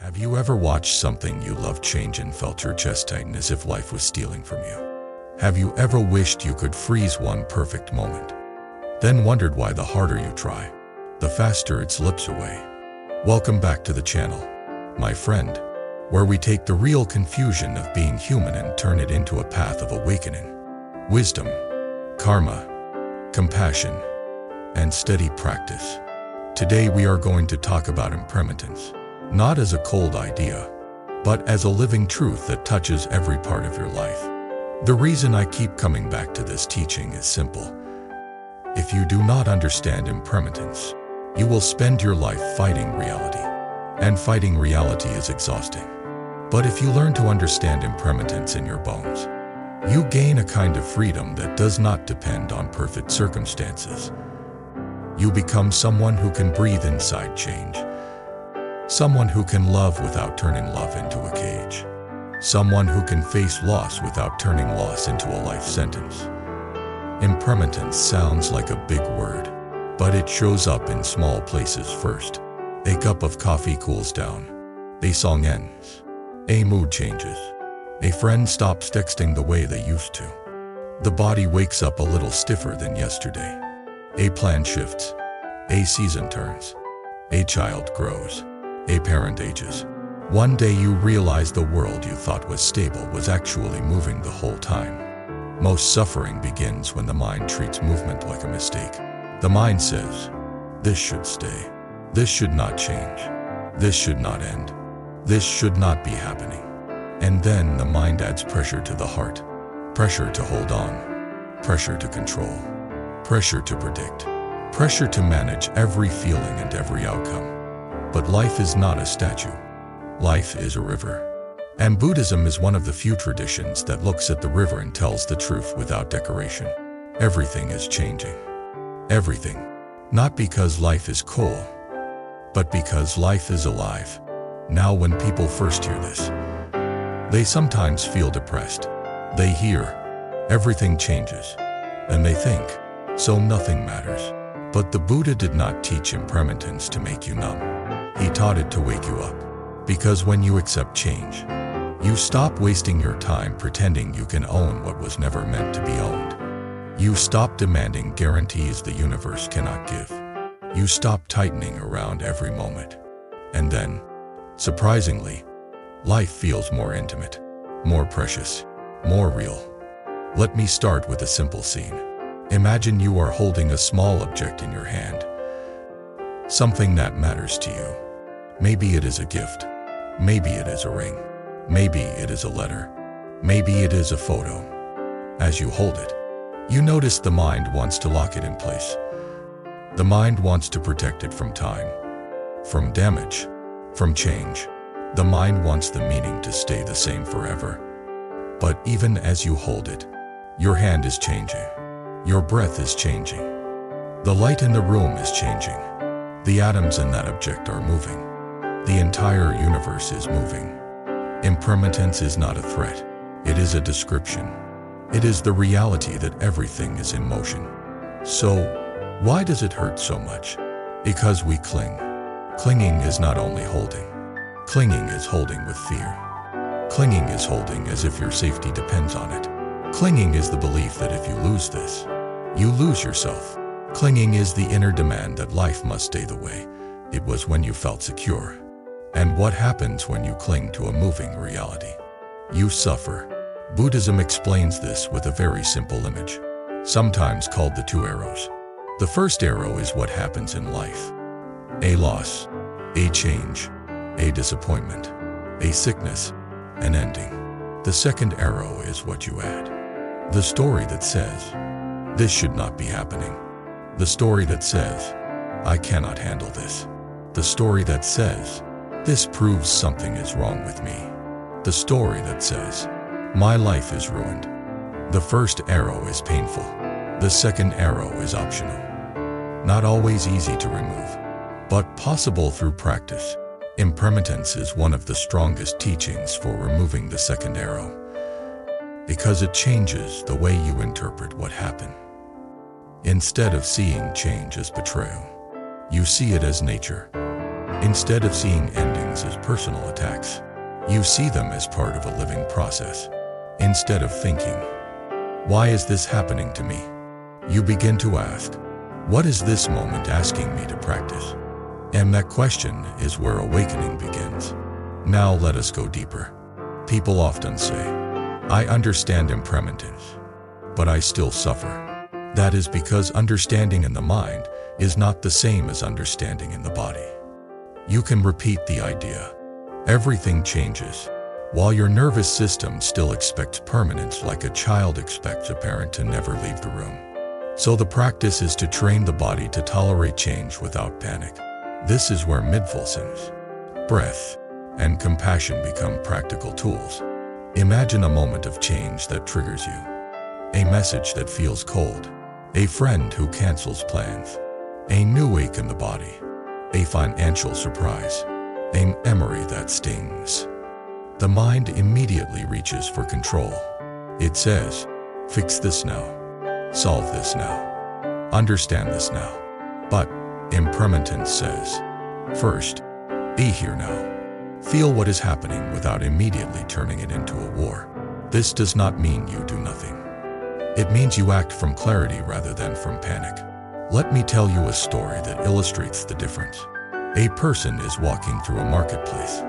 Have you ever watched something you loved change and felt your chest tighten as if life was stealing from you? Have you ever wished you could freeze one perfect moment, then wondered why the harder you try, the faster it slips away? Welcome back to the channel, my friend, where we take the real confusion of being human and turn it into a path of awakening, wisdom, karma, compassion, and steady practice. Today we are going to talk about impermanence, not as a cold idea, but as a living truth that touches every part of your life. The reason I keep coming back to this teaching is simple. If you do not understand impermanence, you will spend your life fighting reality. And fighting reality is exhausting. But if you learn to understand impermanence in your bones, you gain a kind of freedom that does not depend on perfect circumstances. You become someone who can breathe inside change. Someone who can love without turning love into a cage. Someone who can face loss without turning loss into a life sentence. Impermanence sounds like a big word, but it shows up in small places first. A cup of coffee cools down. A song ends. A mood changes. A friend stops texting the way they used to. The body wakes up a little stiffer than yesterday. A plan shifts. A season turns. A child grows. A parent ages. One day you realize the world you thought was stable was actually moving the whole time. Most suffering begins when the mind treats movement like a mistake. The mind says, this should stay. This should not change. This should not end. This should not be happening. And then the mind adds pressure to the heart. Pressure to hold on. Pressure to control. Pressure to predict. Pressure to manage every feeling and every outcome. But life is not a statue. Life is a river. And Buddhism is one of the few traditions that looks at the river and tells the truth without decoration. Everything is changing. Everything. Not because life is cool, but because life is alive. Now when people first hear this, they sometimes feel depressed. They hear, everything changes, and they think, so nothing matters. But the Buddha did not teach impermanence to make you numb. He taught it to wake you up. Because when you accept change, you stop wasting your time pretending you can own what was never meant to be owned. You stop demanding guarantees the universe cannot give. You stop tightening around every moment. And then, surprisingly, life feels more intimate, more precious, more real. Let me start with a simple scene. Imagine you are holding a small object in your hand. Something that matters to you. Maybe it is a gift. Maybe it is a ring. Maybe it is a letter. Maybe it is a photo. As you hold it, you notice the mind wants to lock it in place. The mind wants to protect it from time, from damage, from change. The mind wants the meaning to stay the same forever. But even as you hold it, your hand is changing. Your breath is changing. The light in the room is changing. The atoms in that object are moving. The entire universe is moving. Impermanence is not a threat. It is a description. It is the reality that everything is in motion. So, why does it hurt so much? Because we cling. Clinging is not only holding. Clinging is holding with fear. Clinging is holding as if your safety depends on it. Clinging is the belief that if you lose this, you lose yourself. Clinging is the inner demand that life must stay the way it was when you felt secure. And what happens when you cling to a moving reality? You suffer. Buddhism explains this with a very simple image, sometimes called the two arrows. The first arrow is what happens in life. A loss, a change, a disappointment, a sickness, an ending. The second arrow is what you add. The story that says, this should not be happening. The story that says, I cannot handle this. The story that says, this proves something is wrong with me. The story that says, my life is ruined. The first arrow is painful. The second arrow is optional. Not always easy to remove, but possible through practice. Impermanence is one of the strongest teachings for removing the second arrow, because it changes the way you interpret what happened. Instead of seeing change as betrayal, you see it as nature. Instead of seeing endings as personal attacks, you see them as part of a living process. Instead of thinking, "Why is this happening to me?" you begin to ask, "What is this moment asking me to practice?" And that question is where awakening begins. Now let us go deeper. People often say, "I understand impermanence, but I still suffer." That is because understanding in the mind is not the same as understanding in the body. You can repeat the idea, "Everything changes," while your nervous system still expects permanence, like a child expects a parent to never leave the room. So the practice is to train the body to tolerate change without panic. This is where mindfulness, breath, and compassion become practical tools. Imagine a moment of change that triggers you. A message that feels cold. A friend who cancels plans. A new ache in the body. A financial surprise. A memory that stings. The mind immediately reaches for control. It says, "Fix this now. Solve this now. Understand this now." But impermanence says, "First, be here now. Feel what is happening without immediately turning it into a war." This does not mean you do nothing. It means you act from clarity rather than from panic. Let me tell you a story that illustrates the difference. A person is walking through a marketplace.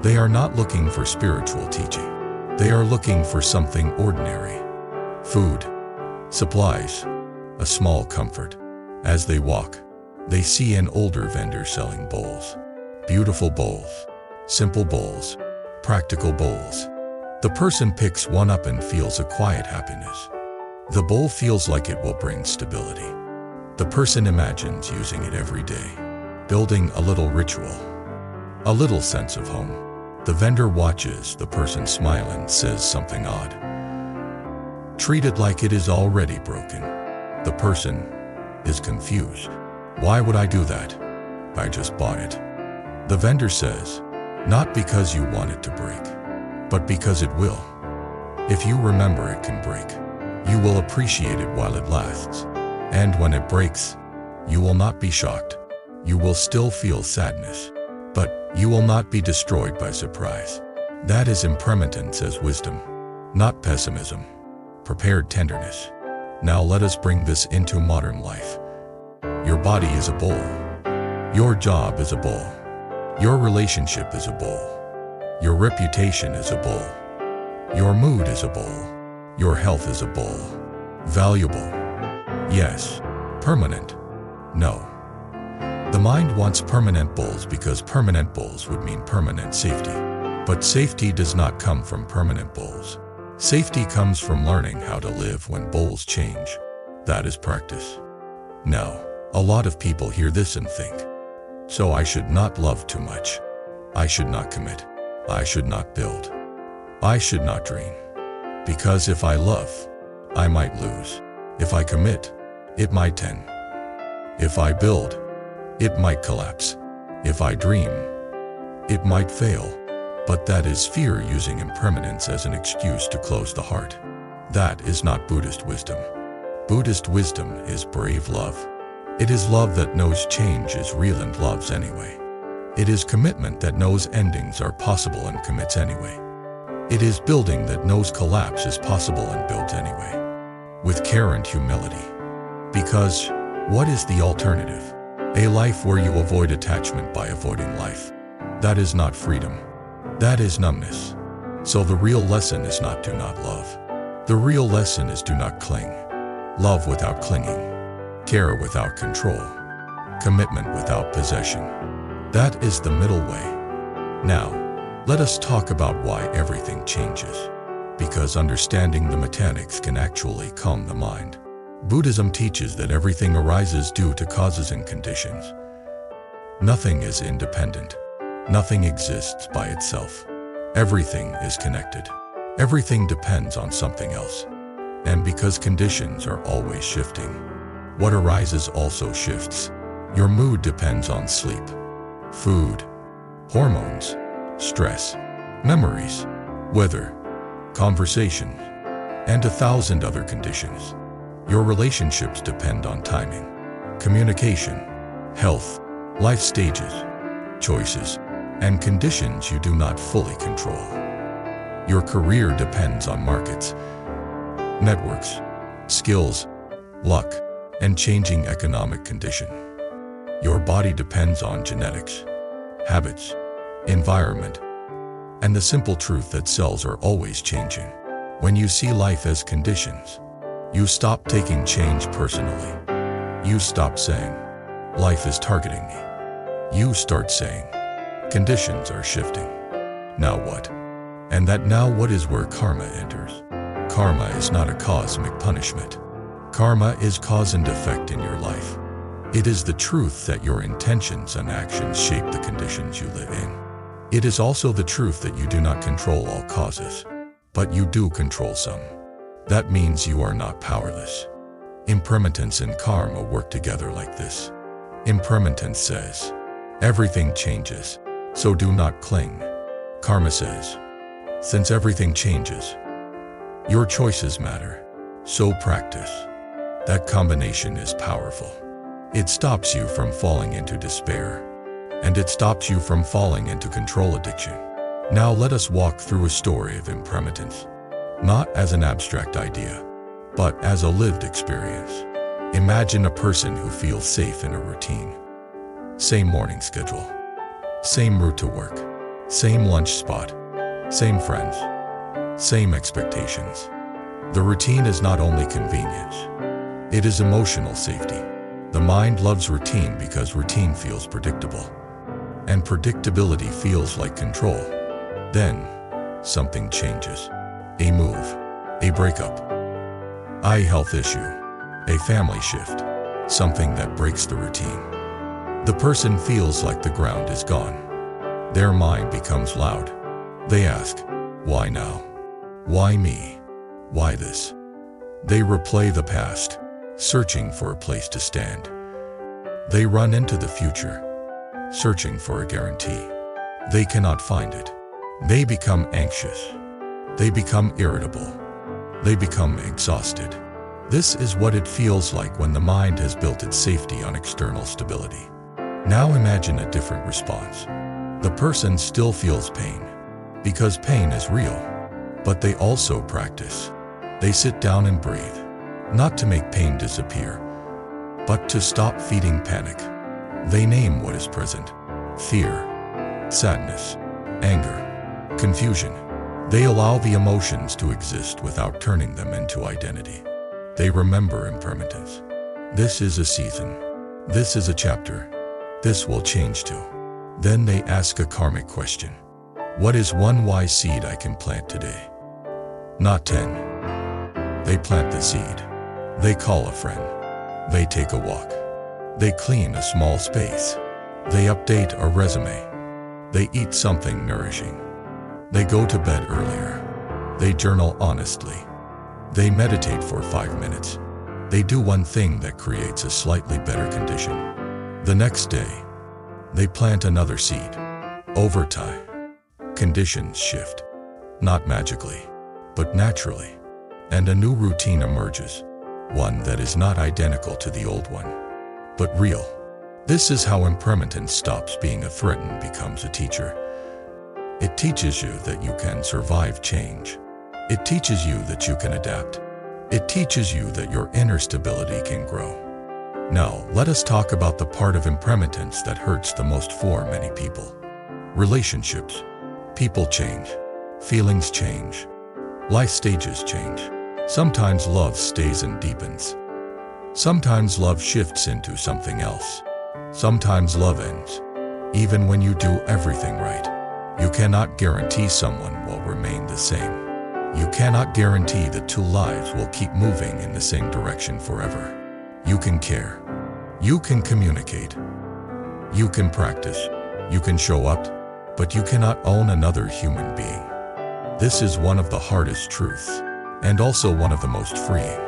They are not looking for spiritual teaching. They are looking for something ordinary. Food, supplies, a small comfort. As they walk, they see an older vendor selling bowls. Beautiful bowls, simple bowls, practical bowls. The person picks one up and feels a quiet happiness. The bowl feels like it will bring stability. The person imagines using it every day, building a little ritual, a little sense of home. The vendor watches the person smile and says something odd. "Treat it like it is already broken." The person is confused. "Why would I do that? I just bought it." The vendor says, "Not because you want it to break, but because it will. If you remember it can break, you will appreciate it while it lasts. And when it breaks, you will not be shocked. You will still feel sadness, but you will not be destroyed by surprise." That is impermanence as wisdom, not pessimism. Prepared tenderness. Now let us bring this into modern life. Your body is a bowl. Your job is a bowl. Your relationship is a bowl. Your reputation is a bowl. Your mood is a bowl. Your health is a bowl. Valuable. Yes. Permanent. No. The mind wants permanent bowls because permanent bowls would mean permanent safety. But safety does not come from permanent bowls. Safety comes from learning how to live when bowls change. That is practice. Now, a lot of people hear this and think, "So I should not love too much. I should not commit. I should not build. I should not dream. Because if I love, I might lose. If I commit, it might end. If I build, it might collapse. If I dream, it might fail." But that is fear using impermanence as an excuse to close the heart. That is not Buddhist wisdom. Buddhist wisdom is brave love. It is love that knows change is real and loves anyway. It is commitment that knows endings are possible and commits anyway. It is building that knows collapse is possible and builds anyway. With care and humility. Because, what is the alternative? A life where you avoid attachment by avoiding life. That is not freedom. That is numbness. So the real lesson is not do not love. The real lesson is do not cling. Love without clinging. Care without control. Commitment without possession. That is the middle way. Now, let us talk about why everything changes. Because understanding the mechanics can actually calm the mind. Buddhism teaches that everything arises due to causes and conditions. Nothing is independent. Nothing exists by itself. Everything is connected. Everything depends on something else. And because conditions are always shifting, what arises also shifts. Your mood depends on sleep, food, hormones, stress, memories, weather, conversation, and 1,000 other conditions. Your relationships depend on timing, communication, health, life stages. choices, and conditions you do not fully control. Your career depends on markets, networks, skills, luck, and changing economic condition. Your body depends on genetics, habits, environment, and the simple truth that cells are always changing. When you see life as conditions, you stop taking change personally. You stop saying, life is targeting me. You start saying, conditions are shifting. Now what? And that now what is where karma enters. Karma is not a cosmic punishment. Karma is cause and effect in your life. It is the truth that your intentions and actions shape the conditions you live in. It is also the truth that you do not control all causes, but you do control some. That means you are not powerless. Impermanence and karma work together like this. Impermanence says, everything changes, so do not cling. Karma says, since everything changes, your choices matter, so practice. That combination is powerful. It stops you from falling into despair, and it stops you from falling into control addiction. Now let us walk through a story of impermanence, not as an abstract idea, but as a lived experience. Imagine a person who feels safe in a routine. Same morning schedule, same route to work, same lunch spot, same friends, same expectations. The routine is not only convenience, it is emotional safety. The mind loves routine because routine feels predictable, and predictability feels like control. Then, something changes. A move, a breakup, eye health issue, a family shift, something that breaks the routine. The person feels like the ground is gone. Their mind becomes loud. They ask, why now? Why me? Why this? They replay the past, searching for a place to stand. They run into the future, searching for a guarantee. They cannot find it. They become anxious. They become irritable. They become exhausted. This is what it feels like when the mind has built its safety on external stability. Now imagine a different response. The person still feels pain, because pain is real, but they also practice. They sit down and breathe, not to make pain disappear, but to stop feeding panic. They name what is present: fear, sadness, anger, confusion. They allow the emotions to exist without turning them into identity. They remember impermanence. This is a season. This is a chapter. This will change too. Then they ask a karmic question. What is one wise seed I can plant today? Not 10. They plant the seed. They call a friend. They take a walk. They clean a small space. They update a resume. They eat something nourishing. They go to bed earlier. They journal honestly. They meditate for 5 minutes. They do one thing that creates a slightly better condition. The next day, they plant another seed. Over time, conditions shift. Not magically, but naturally. And a new routine emerges. One that is not identical to the old one, but real. This is how impermanence stops being a threat and becomes a teacher. It teaches you that you can survive change. It teaches you that you can adapt. It teaches you that your inner stability can grow. Now, let us talk about the part of impermanence that hurts the most for many people. Relationships. People change. Feelings change. Life stages change. Sometimes love stays and deepens. Sometimes love shifts into something else. Sometimes love ends. Even when you do everything right, you cannot guarantee someone will remain the same. You cannot guarantee that two lives will keep moving in the same direction forever. You can care. You can communicate. You can practice. You can show up, but you cannot own another human being. This is one of the hardest truths, and also one of the most freeing.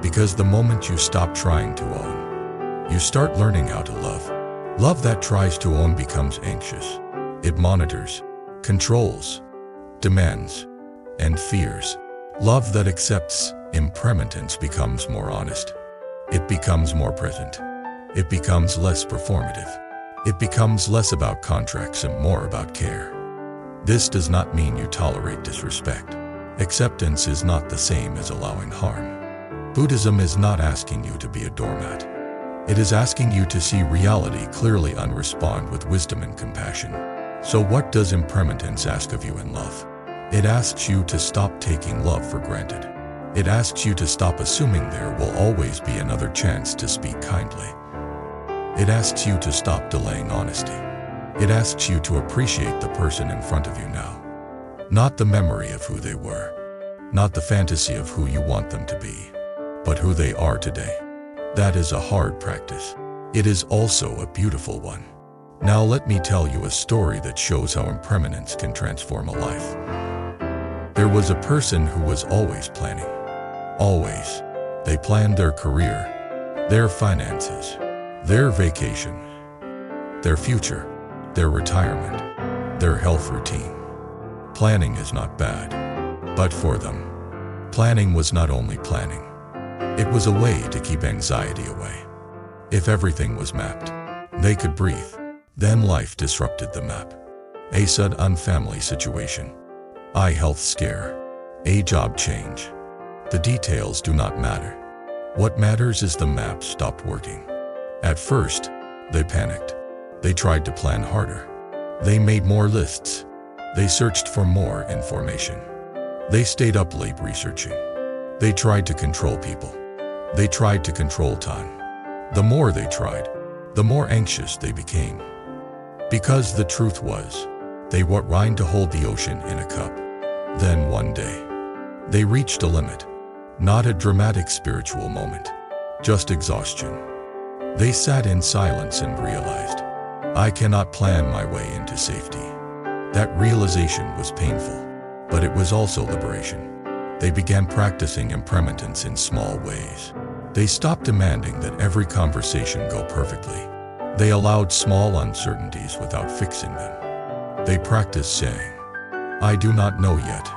Because the moment you stop trying to own, you start learning how to love. Love that tries to own becomes anxious. It monitors, controls, demands, and fears. Love that accepts impermanence becomes more honest. It becomes more present. It becomes less performative. It becomes less about contracts and more about care. This does not mean you tolerate disrespect. Acceptance is not the same as allowing harm. Buddhism is not asking you to be a doormat. It is asking you to see reality clearly and respond with wisdom and compassion. So what does impermanence ask of you in love? It asks you to stop taking love for granted. It asks you to stop assuming there will always be another chance to speak kindly. It asks you to stop delaying honesty. It asks you to appreciate the person in front of you now. Not the memory of who they were, not the fantasy of who you want them to be, but who they are today. That is a hard practice. It is also a beautiful one. Now let me tell you a story that shows how impermanence can transform a life. There was a person who was always planning. Always. They planned their career, their finances, their vacation, their future, their retirement, their health routine. Planning is not bad, but for them, planning was not only planning. It was a way to keep anxiety away. If everything was mapped, they could breathe. Then life disrupted the map. A sudden family situation, eye health scare, a job change. The details do not matter. What matters is the map stopped working. At first, they panicked. They tried to plan harder. They made more lists. They searched for more information. They stayed up late researching. They tried to control people. They tried to control time. The more they tried, the more anxious they became. Because the truth was, they were trying to hold the ocean in a cup. Then one day, they reached a limit. Not a dramatic spiritual moment, just exhaustion. They sat in silence and realized, I cannot plan my way into safety. That realization was painful, but it was also liberation. They began practicing impermanence in small ways. They stopped demanding that every conversation go perfectly. They allowed small uncertainties without fixing them. They practiced saying, I do not know yet,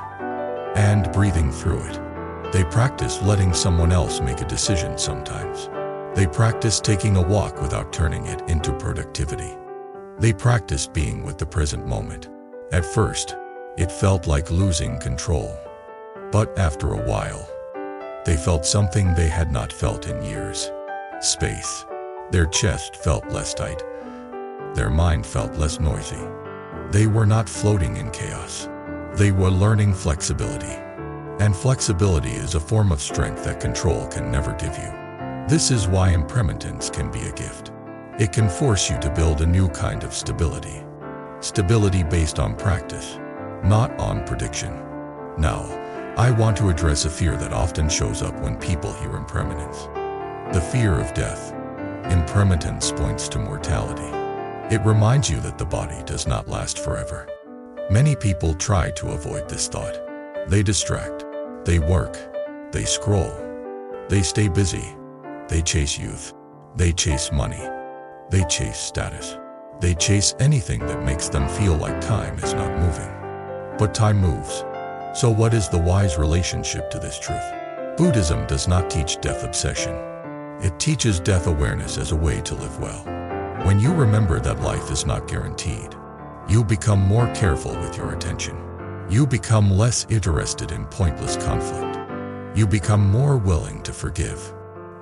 and breathing through it. They practiced letting someone else make a decision sometimes. They practiced taking a walk without turning it into productivity. They practiced being with the present moment. At first, it felt like losing control. But after a while, they felt something they had not felt in years. Space. Their chest felt less tight. Their mind felt less noisy. They were not floating in chaos. They were learning flexibility. And flexibility is a form of strength that control can never give you. This is why impermanence can be a gift. It can force you to build a new kind of stability. Stability based on practice, not on prediction. Now, I want to address a fear that often shows up when people hear impermanence. The fear of death. Impermanence points to mortality. It reminds you that the body does not last forever. Many people try to avoid this thought. They distract. They work. They scroll. They stay busy. They chase youth. They chase money. They chase status. They chase anything that makes them feel like time is not moving. But time moves. So what is the wise relationship to this truth? Buddhism does not teach death obsession. It teaches death awareness as a way to live well. When you remember that life is not guaranteed, you become more careful with your attention. You become less interested in pointless conflict. You become more willing to forgive.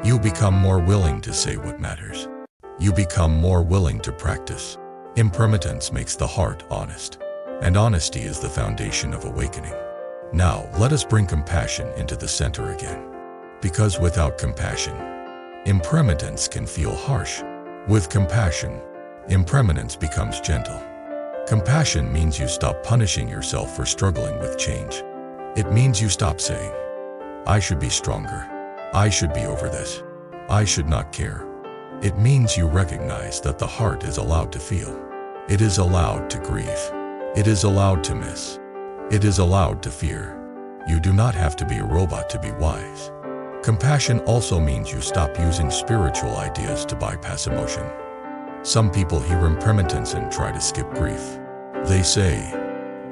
You become more willing to say what matters. You become more willing to practice. Impermanence makes the heart honest, and honesty is the foundation of awakening. Now, let us bring compassion into the center again. Because without compassion, impermanence can feel harsh. With compassion, impermanence becomes gentle. Compassion means you stop punishing yourself for struggling with change. It means you stop saying, I should be stronger. I should be over this. I should not care. It means you recognize that the heart is allowed to feel. It is allowed to grieve. It is allowed to miss. It is allowed to fear. You do not have to be a robot to be wise. Compassion also means you stop using spiritual ideas to bypass emotion. Some people hear impermanence and try to skip grief. They say,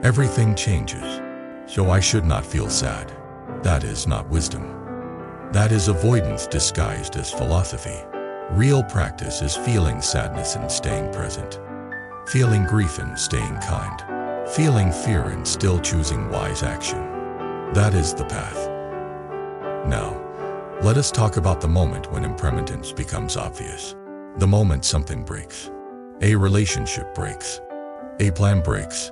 everything changes, so I should not feel sad. That is not wisdom. That is avoidance disguised as philosophy. Real practice is feeling sadness and staying present, feeling grief and staying kind, feeling fear and still choosing wise action. That is the path. Now, let us talk about the moment when impermanence becomes obvious. The moment something breaks. A relationship breaks. A plan breaks.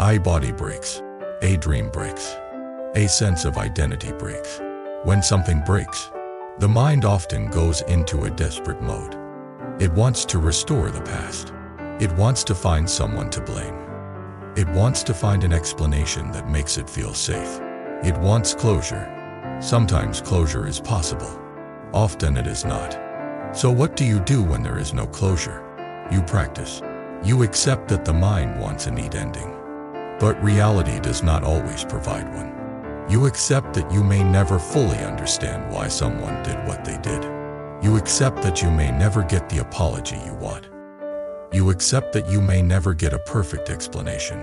A body breaks. A dream breaks. A sense of identity breaks. When something breaks, the mind often goes into a desperate mode. It wants to restore the past. It wants to find someone to blame. It wants to find an explanation that makes it feel safe. It wants closure. Sometimes closure is possible. Often it is not. So what do you do when there is no closure? You practice. You accept that the mind wants a neat ending. But reality does not always provide one. You accept that you may never fully understand why someone did what they did. You accept that you may never get the apology you want. You accept that you may never get a perfect explanation.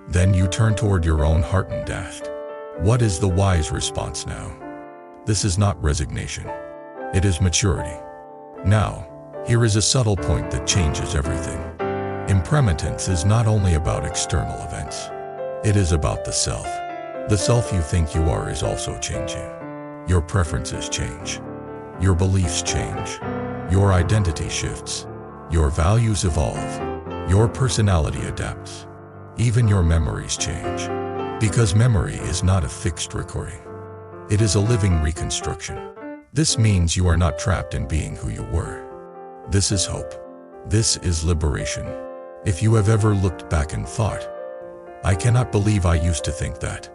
Then you turn toward your own heart and ask, what is the wise response now? This is not resignation. It is maturity. Now, here is a subtle point that changes everything. Impermanence is not only about external events. It is about the self. The self you think you are is also changing. Your preferences change. Your beliefs change. Your identity shifts. Your values evolve. Your personality adapts. Even your memories change. Because memory is not a fixed recording. It is a living reconstruction. This means you are not trapped in being who you were. This is hope. This is liberation. If you have ever looked back and thought, I cannot believe I used to think that,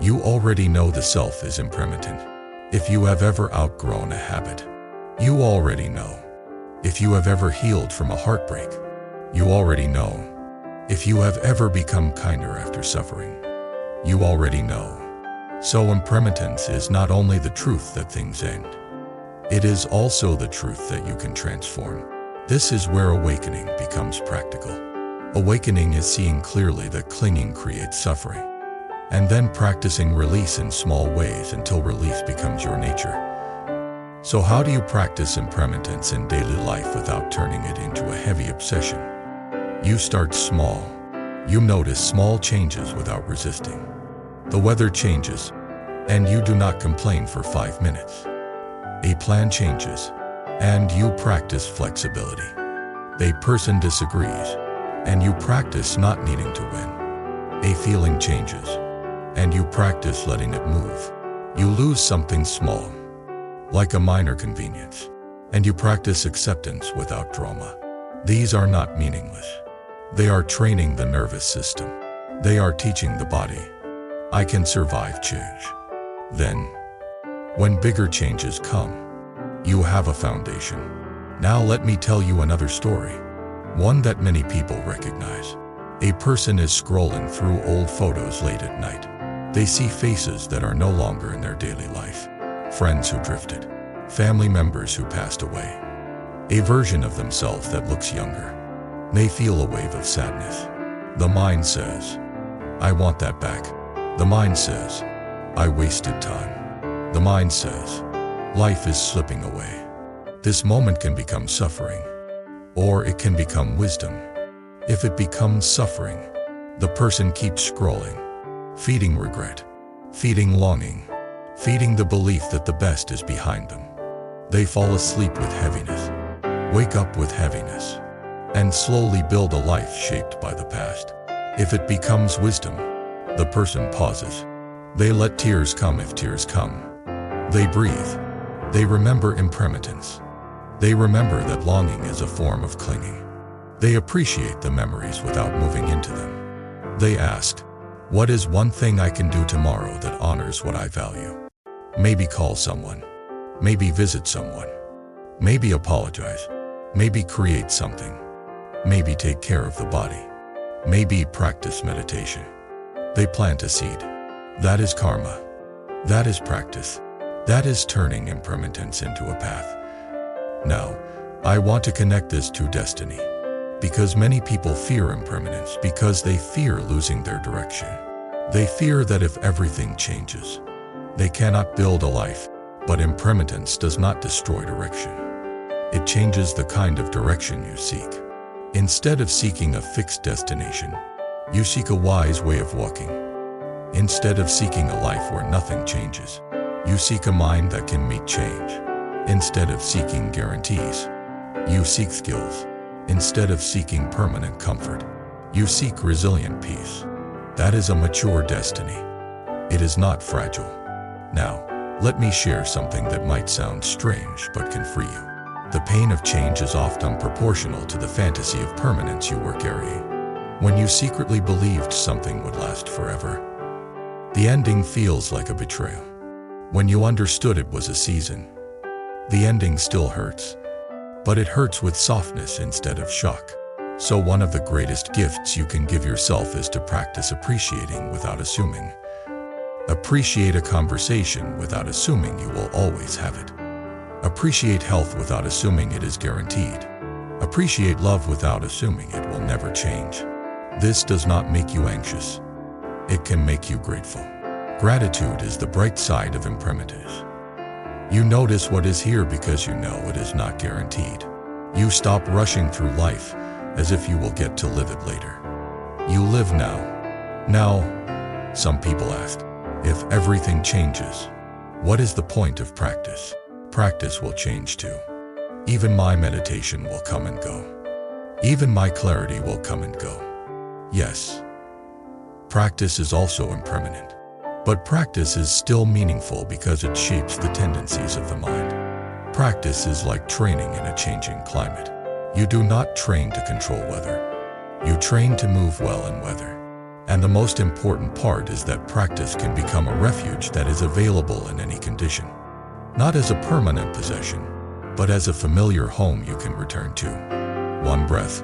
you already know the self is impermanent. If you have ever outgrown a habit, you already know. If you have ever healed from a heartbreak, you already know. If you have ever become kinder after suffering, you already know. So impermanence is not only the truth that things end. It is also the truth that you can transform. This is where awakening becomes practical. Awakening is seeing clearly that clinging creates suffering, and then practicing release in small ways until release becomes your nature. So how do you practice impermanence in daily life without turning it into a heavy obsession? You start small. You notice small changes without resisting. The weather changes, and you do not complain for 5 minutes. A plan changes, and you practice flexibility. A person disagrees, and you practice not needing to win. A feeling changes, and you practice letting it move. You lose something small, like a minor convenience, and you practice acceptance without drama. These are not meaningless. They are training the nervous system. They are teaching the body, I can survive change. Then, when bigger changes come, you have a foundation. Now let me tell you another story, one that many people recognize. A person is scrolling through old photos late at night. They see faces that are no longer in their daily life. Friends who drifted. Family members who passed away. A version of themselves that looks younger. They feel a wave of sadness. The mind says, I want that back. The mind says, I wasted time. The mind says, life is slipping away. This moment can become suffering, or it can become wisdom. If it becomes suffering, the person keeps scrolling, feeding regret, feeding longing, feeding the belief that the best is behind them. They fall asleep with heaviness, wake up with heaviness, and slowly build a life shaped by the past. If it becomes wisdom, the person pauses. They let tears come if tears come. They breathe. They remember impermanence. They remember that longing is a form of clinging. They appreciate the memories without moving into them. They ask, what is one thing I can do tomorrow that honors what I value? Maybe call someone. Maybe visit someone. Maybe apologize. Maybe create something. Maybe take care of the body. Maybe practice meditation. They plant a seed. That is karma. That is practice. That is turning impermanence into a path. Now, I want to connect this to destiny. Because many people fear impermanence because they fear losing their direction. They fear that if everything changes, they cannot build a life. But impermanence does not destroy direction. It changes the kind of direction you seek. Instead of seeking a fixed destination, you seek a wise way of walking. Instead of seeking a life where nothing changes, you seek a mind that can meet change. Instead of seeking guarantees, you seek skills. Instead of seeking permanent comfort, you seek resilient peace. That is a mature destiny. It is not fragile. Now, let me share something that might sound strange but can free you. The pain of change is often proportional to the fantasy of permanence you were carrying. When you secretly believed something would last forever, the ending feels like a betrayal. When you understood it was a season, the ending still hurts, but it hurts with softness instead of shock. So one of the greatest gifts you can give yourself is to practice appreciating without assuming. Appreciate a conversation without assuming you will always have it. Appreciate health without assuming it is guaranteed. Appreciate love without assuming it will never change. This does not make you anxious. It can make you grateful. Gratitude is the bright side of impermanence. You notice what is here because you know it is not guaranteed. You stop rushing through life as if you will get to live it later. You live now. Now, some people ask, if everything changes, what is the point of practice? Practice will change too. Even my meditation will come and go. Even my clarity will come and go. Yes, practice is also impermanent. But practice is still meaningful because it shapes the tendencies of the mind. Practice is like training in a changing climate. You do not train to control weather. You train to move well in weather. And the most important part is that practice can become a refuge that is available in any condition. Not as a permanent possession, but as a familiar home you can return to. One breath,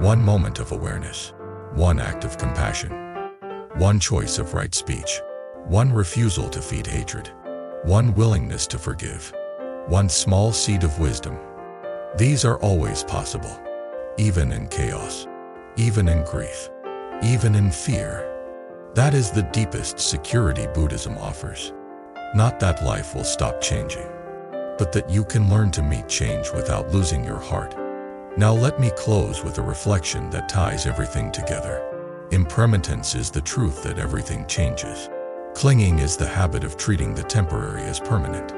one moment of awareness, one act of compassion, one choice of right speech, one refusal to feed hatred, one willingness to forgive, one small seed of wisdom. These are always possible, even in chaos, even in grief, even in fear. That is the deepest security Buddhism offers. Not that life will stop changing, but that you can learn to meet change without losing your heart. Now let me close with a reflection that ties everything together. Impermanence is the truth that everything changes. Clinging is the habit of treating the temporary as permanent.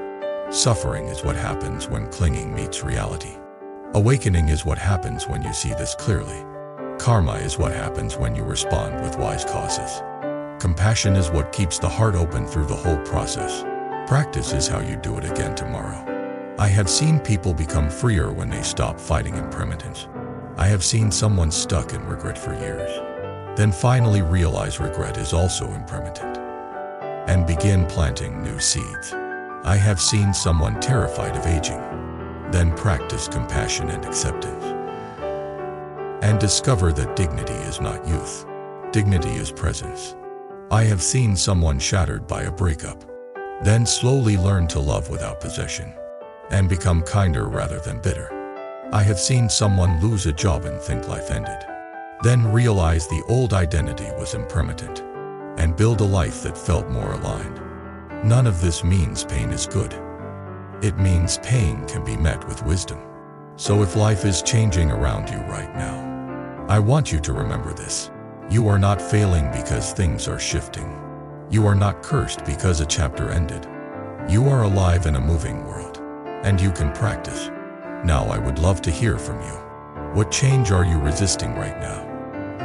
Suffering is what happens when clinging meets reality. Awakening is what happens when you see this clearly. Karma is what happens when you respond with wise causes. Compassion is what keeps the heart open through the whole process. Practice is how you do it again tomorrow. I have seen people become freer when they stop fighting impermanence. I have seen someone stuck in regret for years, then finally realize regret is also impermanent, and begin planting new seeds. I have seen someone terrified of aging, then practice compassion and acceptance, and discover that dignity is not youth. Dignity is presence. I have seen someone shattered by a breakup, then slowly learn to love without possession, and become kinder rather than bitter. I have seen someone lose a job and think life ended, then realize the old identity was impermanent, and build a life that felt more aligned. None of this means pain is good. It means pain can be met with wisdom. So if life is changing around you right now, I want you to remember this. You are not failing because things are shifting. You are not cursed because a chapter ended. You are alive in a moving world, and you can practice. Now I would love to hear from you. What change are you resisting right now?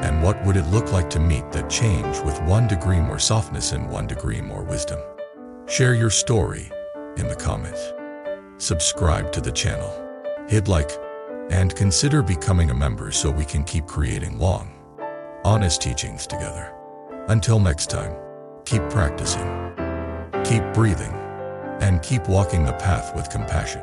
And what would it look like to meet that change with 1 degree more softness and 1 degree more wisdom? Share your story in the comments. Subscribe to the channel, hit like, and consider becoming a member so we can keep creating long, honest teachings together. Until next time, keep practicing, keep breathing, and keep walking the path with compassion.